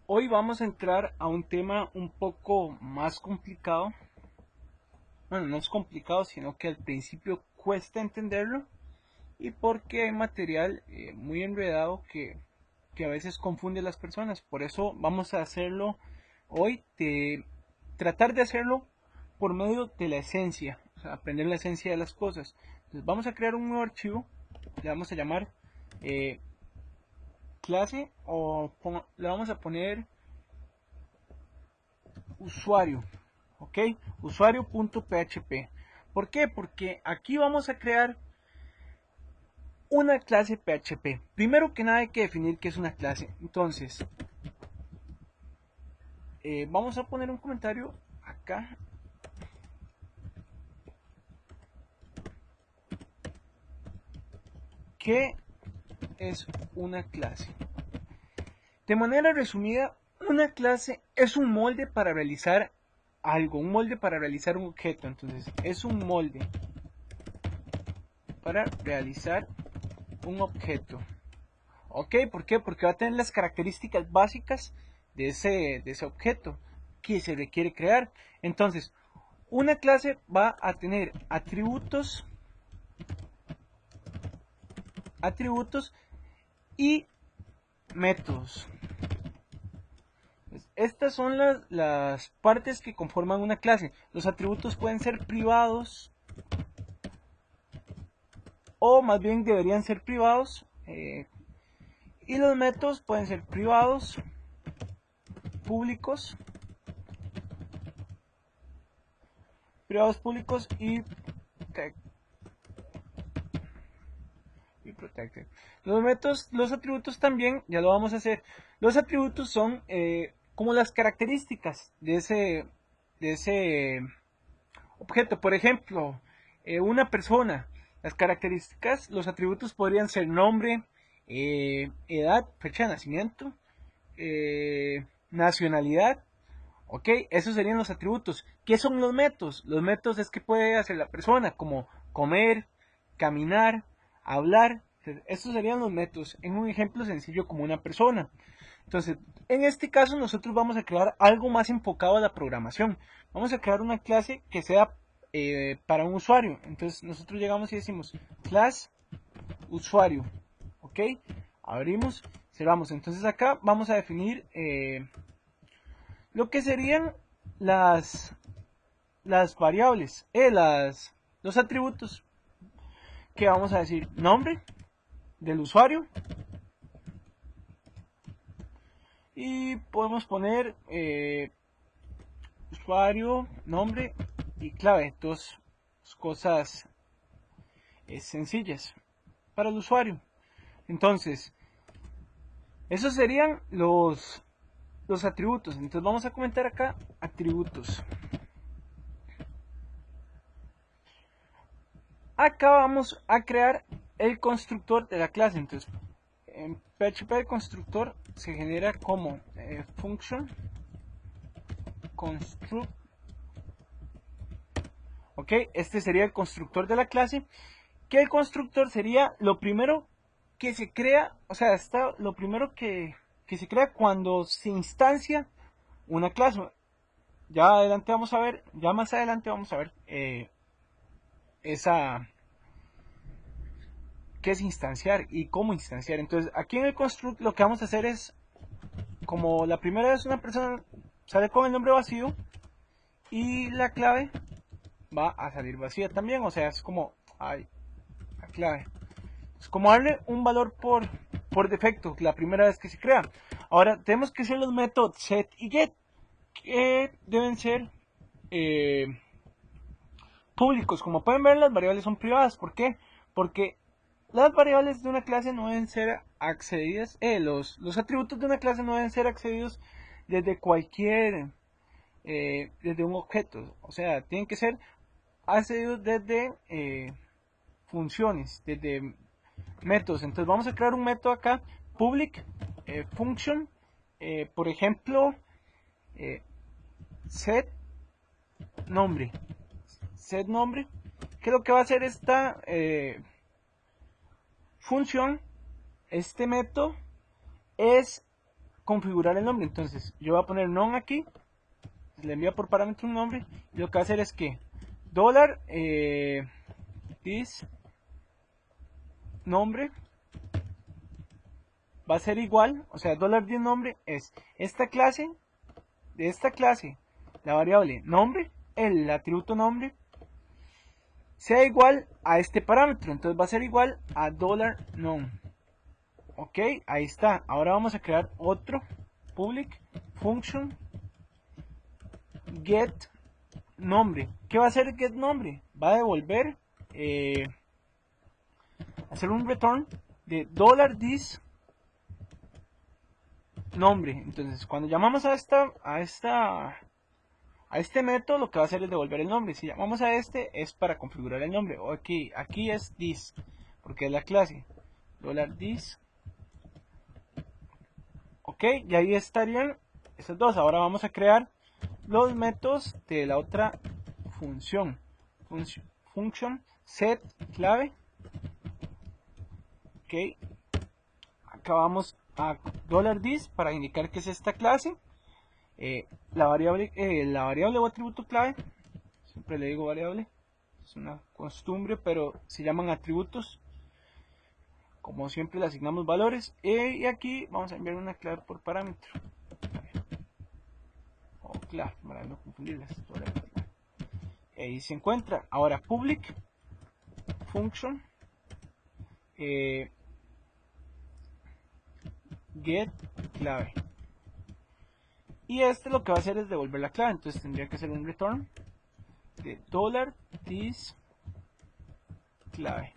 Hoy vamos a entrar a un tema un poco más complicado. Bueno, no es complicado, sino que al principio cuesta entenderlo y porque hay material muy enredado que a veces confunde a las personas. Por eso vamos a hacerlo hoy, tratar de hacerlo por medio de la esencia, o sea, aprender la esencia de las cosas. Entonces vamos a crear un nuevo archivo, le vamos a llamar eh, clase o le vamos a poner usuario, ok, usuario.php. ¿Por qué? Porque aquí vamos a crear una clase PHP. Primero que nada hay que definir qué es una clase. Entonces, vamos a poner un comentario acá. ¿Qué es una clase? De manera resumida, una clase es un molde para realizar algo, un molde para realizar un objeto. Entonces, es un molde para realizar un objeto. ¿Ok? ¿Por qué? Porque va a tener las características básicas de ese objeto que se requiere crear. Entonces, una clase va a tener atributos y métodos. Estas son las partes que conforman una clase. Los atributos pueden ser privados o más bien deberían ser privados. Y los métodos pueden ser privados, públicos públicos y protected. Los métodos, los atributos también, ya lo vamos a hacer. Los atributos son como las características de ese objeto. Por ejemplo, una persona. Las características, los atributos podrían ser nombre, edad, fecha de nacimiento, nacionalidad. Ok, esos serían los atributos. ¿Qué son los métodos? Los métodos es que puede hacer la persona, como comer, caminar, hablar. Estos serían los métodos en un ejemplo sencillo como una persona. Entonces, en este caso nosotros vamos a crear algo más enfocado a la programación. Vamos a crear una clase que sea para un usuario. Entonces nosotros llegamos y decimos class usuario. Ok, abrimos, cerramos. Entonces acá vamos a definir lo que serían las, las variables, los atributos que vamos a decir nombre del usuario y podemos poner usuario, nombre y clave, dos cosas sencillas para el usuario. Entonces, esos serían los atributos. Entonces vamos a comentar acá atributos. Acá vamos a crear el constructor de la clase. Entonces, en PHP el constructor se genera como function construct. Ok, este sería el constructor de la clase. Que el constructor sería lo primero que se crea, o sea, está lo primero que se crea cuando se instancia una clase. Ya adelante vamos a ver, ya más adelante vamos a ver esa qué es instanciar y cómo instanciar. Entonces, aquí en el construct lo que vamos a hacer es, como la primera vez una persona sale con el nombre vacío y la clave va a salir vacía también, o sea, es como la clave. Es como darle un valor por defecto la primera vez que se crea. Ahora, tenemos que hacer los métodos set y get, que deben ser eh, públicos. Como pueden ver, las variables son privadas. ¿Por qué? Porque las variables de una clase no deben ser accedidas, los atributos de una clase no deben ser accedidos desde desde un objeto. O sea, tienen que ser accedidos desde funciones, desde métodos. Entonces vamos a crear un método acá, public function, por ejemplo, eh, set nombre. Set nombre, que lo que va a hacer esta función, este método, es configurar el nombre. Entonces yo voy a poner none aquí, le envía por parámetro un nombre, y lo que va a hacer es que dólar this nombre va a ser igual, o sea, dólar this nombre es esta clase, de esta clase, la variable nombre, el atributo nombre, sea igual a este parámetro, entonces va a ser igual a $none. Ok, ahí está. Ahora vamos a crear otro public function get nombre. ¿Qué va a hacer get nombre? Va a devolver, hacer un return de $this nombre. Entonces, cuando llamamos a este método, lo que va a hacer es devolver el nombre. Si llamamos a este, es para configurar el nombre. Aquí es this, porque es la clase. $this. Ok, y ahí estarían esos dos. Ahora vamos a crear los métodos de la otra función. Function set clave. Ok, acá vamos a $this para indicar que es esta clase. La variable o atributo clave, siempre le digo variable, es una costumbre, pero se llaman atributos. Como siempre le asignamos valores, y aquí vamos a enviar una clave por parámetro, o clave para no confundirlas. Ahí se encuentra. Ahora public function get clave, y este lo que va a hacer es devolver la clave. Entonces tendría que hacer un return de $this clave.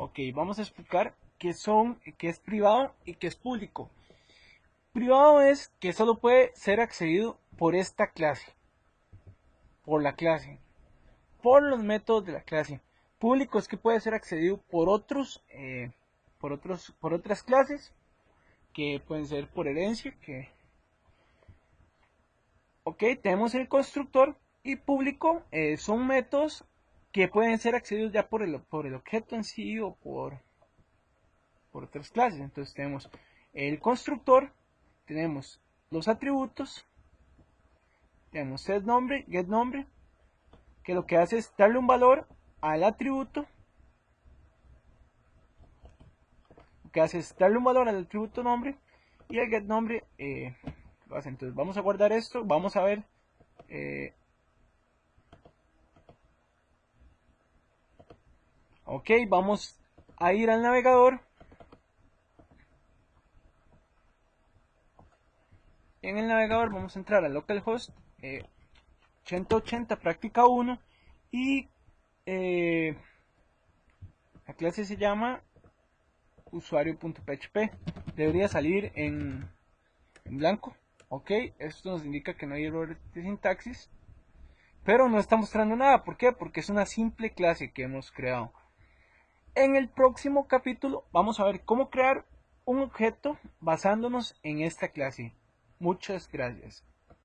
Ok, vamos a explicar qué es privado y qué es público. Privado es que solo puede ser accedido por esta clase, por la clase, por los métodos de la clase. Público es que puede ser accedido por otras clases, que pueden ser por herencia. Ok, tenemos el constructor, y público son métodos que pueden ser accedidos ya por el objeto en sí, o por otras clases. Entonces tenemos el constructor, tenemos los atributos, tenemos set nombre, get nombre, que lo que hace es darle un valor al atributo, nombre, y el get nombre lo hace. Entonces vamos a guardar esto, vamos a ver ok, vamos a ir al navegador. En el navegador vamos a entrar a localhost 8080 práctica 1, y la clase se llama usuario.php. Debería salir en blanco. Ok, esto nos indica que no hay error de sintaxis, pero no está mostrando nada. ¿Por qué? Porque es una simple clase que hemos creado. En el próximo capítulo vamos a ver cómo crear un objeto basándonos en esta clase. Muchas gracias.